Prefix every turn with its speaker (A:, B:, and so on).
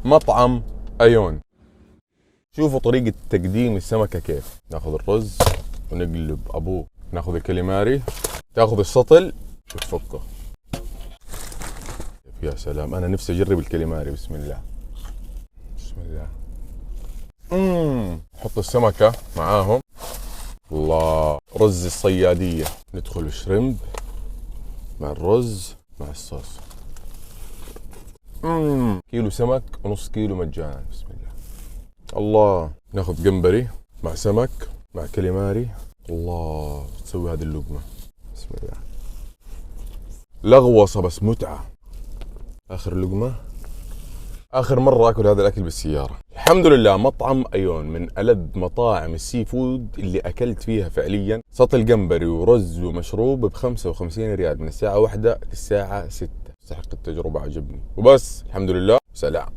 A: مطعم أيون. شوفوا طريقة تقديم السمكة كيف. ناخذ الرز ونقلب أبوه، ناخذ الكاليماري، تاخذ السطل وتفكه. يا سلام، أنا نفسي أجرب الكاليماري. بسم الله بسم الله. حط السمكة معاهم. الله، رز الصيادية. ندخل الشريمب مع الرز مع الصوص. كيلو سمك ونص كيلو مجانا. بسم الله. الله، ناخذ جمبري مع سمك مع كاليماري. الله، تسوي هذه اللقمة. بسم الله. لغوصة بس متعة. آخر لقمة. آخر مرة أكل هذا الأكل بالسيارة. الحمد لله، مطعم أيون من ألذ مطاعم السي فود اللي أكلت فيها فعليا. سطل جمبري ورز ومشروب ب55 ريال من الساعة 1 للساعة 6. تستحق التجربة، عجبني. وبس، الحمد لله، سلام.